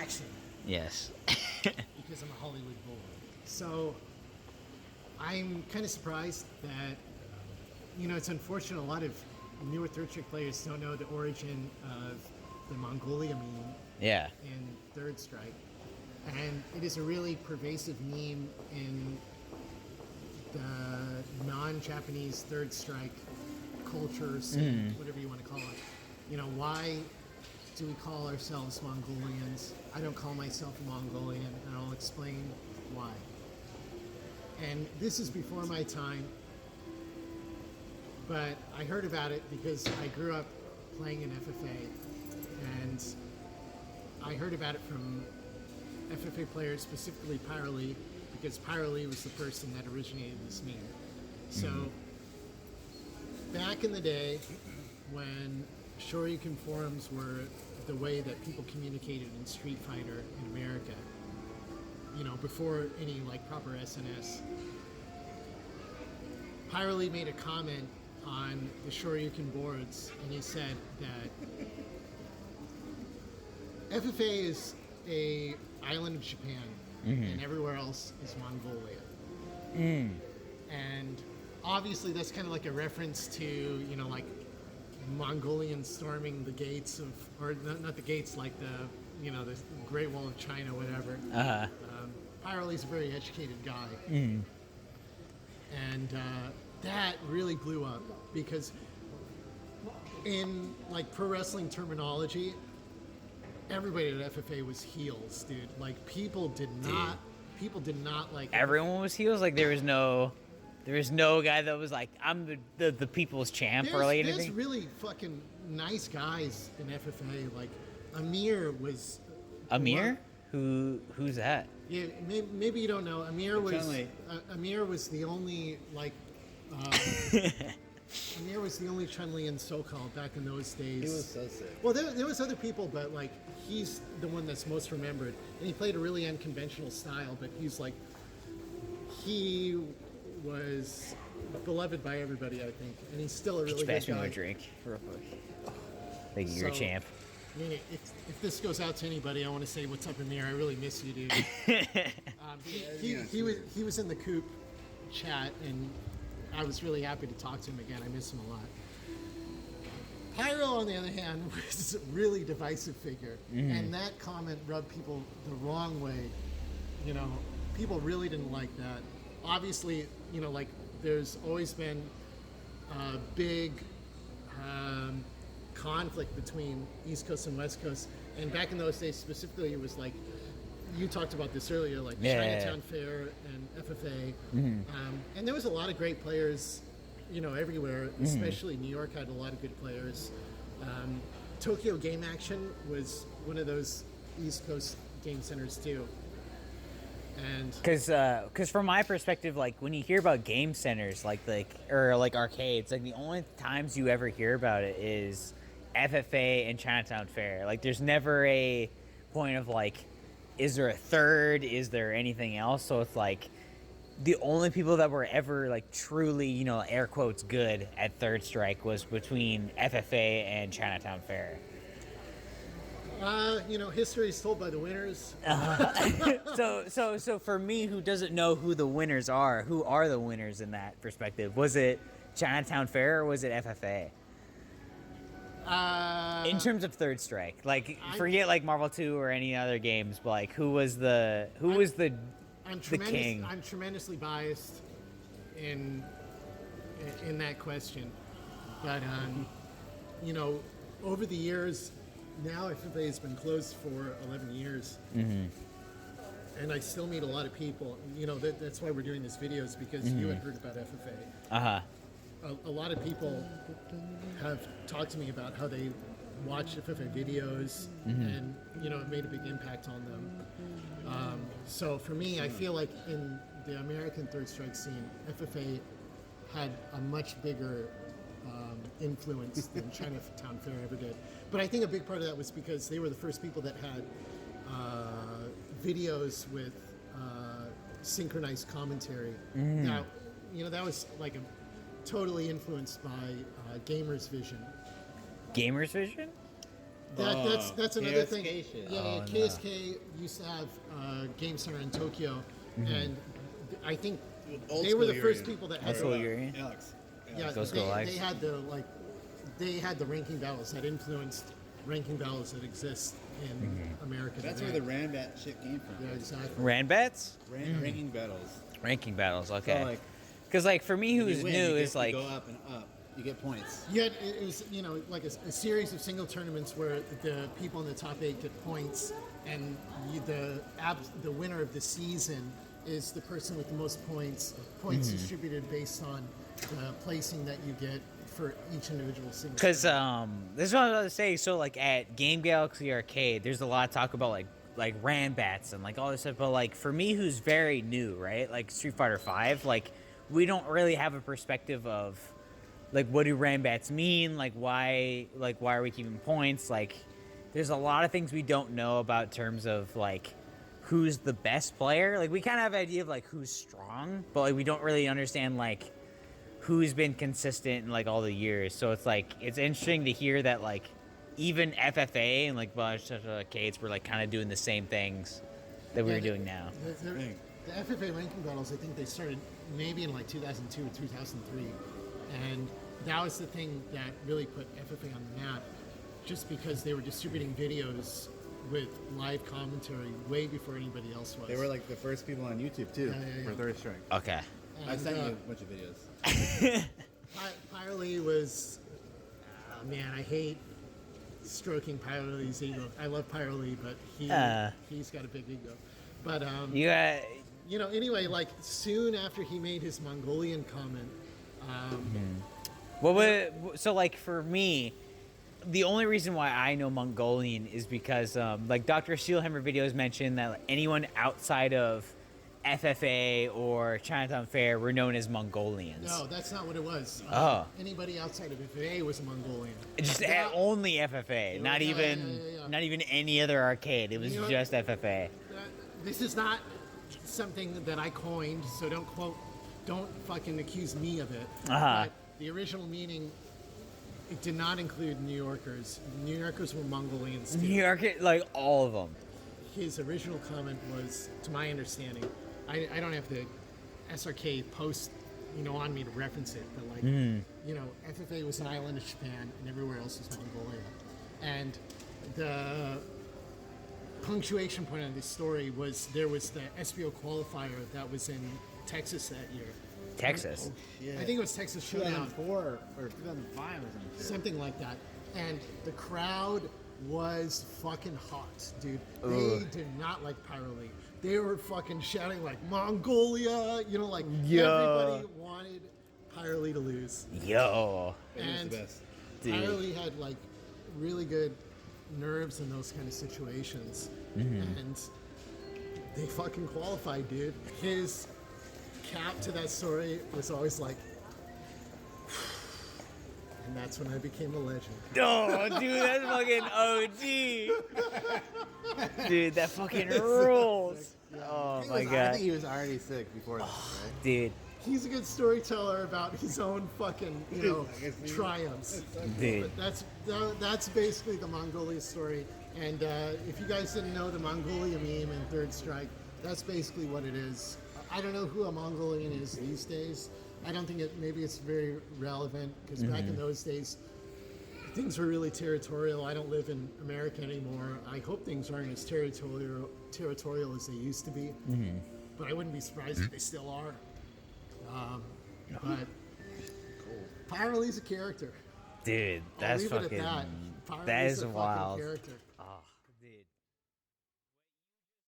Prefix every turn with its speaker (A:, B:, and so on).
A: action.
B: Yes.
A: Because I'm a Hollywood boy. So I'm kind of surprised that, it's unfortunate a lot of newer third strike players don't know the origin of the Mongolian meme
B: Yeah.
A: in third strike. And it is a really pervasive meme in the non-Japanese third strike culture scene, whatever you want to call it. Why do we call ourselves Mongolians? I don't call myself a Mongolian, and I'll explain why. And this is before my time, but I heard about it because I grew up playing in FFA, and I heard about it from FFA players, specifically Pyrolee, because Pyrolee was the person that originated this meme. So, back in the day, when Shoryuken forums were the way that people communicated in Street Fighter in America, before any proper SNS, Pyrolee made a comment on the Shoryuken boards, and he said that FFA is a island of Japan, and everywhere else is Mongolia. And obviously that's kind of like a reference to, Mongolians storming the gates of, or not the gates, like the Great Wall of China, whatever. Pyrolee's a very educated guy. And that really blew up because in pro wrestling terminology, everybody at FFA was heels, dude. People did not like
B: Everyone was heels. There was no guy that was like, I'm the people's champ or anything.
A: There's really fucking nice guys in FFA. Amir was.
B: Amir? Who's that?
A: Yeah, maybe you don't know. Amir was the only Amir was the only Chun-Li in SoCal back in those days.
C: He was so sick.
A: Well, there was other people, but he's the one that's most remembered, and he played a really unconventional style. But he was beloved by everybody, I think, and he's still a really good
B: Pass me
A: guy.
B: a drink, real quick. Thank you, you're a champ.
A: I mean, if this goes out to anybody, I want to say, what's up, Amir? I really miss you, dude. He was in the Coop chat, and I was really happy to talk to him again. I miss him a lot. Pyro, on the other hand, was a really divisive figure, and that comment rubbed people the wrong way. People really didn't like that. Obviously, there's always been a big conflict between East Coast and West Coast, and back in those days specifically, it was you talked about this earlier, Chinatown Fair and FFA, and there was a lot of great players, everywhere. Especially New York had a lot of good players. Tokyo Game Action was one of those East Coast game centers too. And
B: because from my perspective, when you hear about game centers, or arcades, the only times you ever hear about it is FFA and Chinatown Fair. There's never a point of is there a third? Is there anything else? So it's the only people that were ever truly, air quotes, good at third strike was between FFA and Chinatown Fair.
A: History is told by the winners.
B: So for me, who doesn't know who the winners are, who are the winners in that perspective? Was it Chinatown Fair or was it FFA? In terms of third strike, forget Marvel 2 or any other games, but who was the king?
A: I'm tremendously biased in that question, but over the years, now FFA has been closed for 11 years, and I still meet a lot of people. That's why we're doing this video, is because you had heard about FFA. A lot of people have talked to me about how they watch FFA videos, and it made a big impact on them. So for me, I feel like in the American third strike scene, FFA had a much bigger influence than Chinatown Fair ever did. But I think a big part of that was because they were the first people that had videos with synchronized commentary. Now, that was totally influenced by Gamer's Vision.
B: Gamer's Vision?
A: That's another thing.
C: KSK shit.
A: Yeah, KSK used to have Game Center in Tokyo, and I think they were the first people that had.
C: Alex.
A: Yeah, they had the ranking battles that influenced ranking battles that exist in America.
C: That's
A: today.
C: where the Ranbat shit came from.
A: Yeah, exactly.
B: Ranbats?
C: Ranking battles.
B: Ranking battles, okay.
C: So, like,
B: Because, like, for me,
C: you
B: who's
C: win,
B: new
C: you
B: is,
C: get-
B: like...
C: You go up and up. You get points.
A: Yeah, it was like a series of single tournaments where the people in the top 8 get points, and the winner of the season is the person with the most points. Points distributed based on the placing that you get for each individual single.
B: Because this is what I was about to say. So, like, at Game Galaxy Arcade, there's a lot of talk about, like Ranbats and, like, all this stuff. But, like, for me, who's very new, right? Like, Street Fighter V, like, we don't really have a perspective of... Like, what do Ranbats mean? Like, why are we keeping points? Like, there's a lot of things we don't know about in terms of, like, who's the best player. Like, we kind of have an idea of, like, who's strong, but, like, we don't really understand, like, who's been consistent in, like, all the years. So it's, like, it's interesting to hear that, like, even FFA and, like, arcades were, like, kind of doing the same things that we were doing now.
A: The FFA ranking battles, I think they started maybe in, like, 2002 or 2003. And that was the thing that really put FFA on the map, just because they were distributing videos with live commentary way before anybody else was.
C: They were like the first people on YouTube too for Third Strike.
B: Okay.
A: And,
C: I sent you a bunch of videos.
A: Pyroly was, man, I hate stroking Pyroly's ego. I love Pyroly, but he's got a big ego. But anyway, like soon after he made his Mongolian comment.
B: So, like, for me, the only reason why I know Mongolian is because, like, Dr. Steelhammer videos mentioned that, like, anyone outside of FFA or Chinatown Fair were known as Mongolians.
A: No, that's not what it was. Anybody outside of FFA was a Mongolian.
B: Just only FFA, not even any other arcade. It was just FFA.
A: This is not something that I coined, so don't fucking accuse me of it. But the original meaning, it did not include New Yorkers. New Yorkers were Mongolians too.
B: New York, like, all of them.
A: His original comment was, to my understanding, I don't have the SRK post, on me to reference it, but like, FFA was an island of Japan, and everywhere else was Mongolia. And the punctuation point of this story was there was the SBO qualifier that was in Texas that year.
B: Texas?
A: I think it was Texas Showdown.
C: 2004 or 2005 or something.
A: Something like that. And the crowd was fucking hot, dude. They did not like Pyroly. They were fucking shouting like Mongolia, everybody wanted Pyroly to lose.
B: Yo.
A: And
C: the best.
A: Pyroly had like really good nerves in those kind of situations. And they fucking qualified, dude. His cap to that story was always like, and that's when I became a legend.
B: Oh, dude, that's fucking OG. Dude, that fucking rules. Oh my
C: I
B: god.
C: think he was already sick before that, right?
B: Dude.
A: He's a good storyteller about his own fucking, triumphs.
B: Dude.
A: But that's basically the Mongolia story. And if you guys didn't know the Mongolia meme in Third Strike, that's basically what it is. I don't know who a Mongolian is these days. I don't think maybe it's very relevant because back in those days, things were really territorial. I don't live in America anymore. I hope things aren't as territorial as they used to be. But I wouldn't be surprised if they still are. But Pyroly's a character.
B: Dude, that's
A: I'll leave
B: fucking.
A: it at that.
B: That
A: Pyroly's
B: is
A: a fucking
B: wild.
A: character.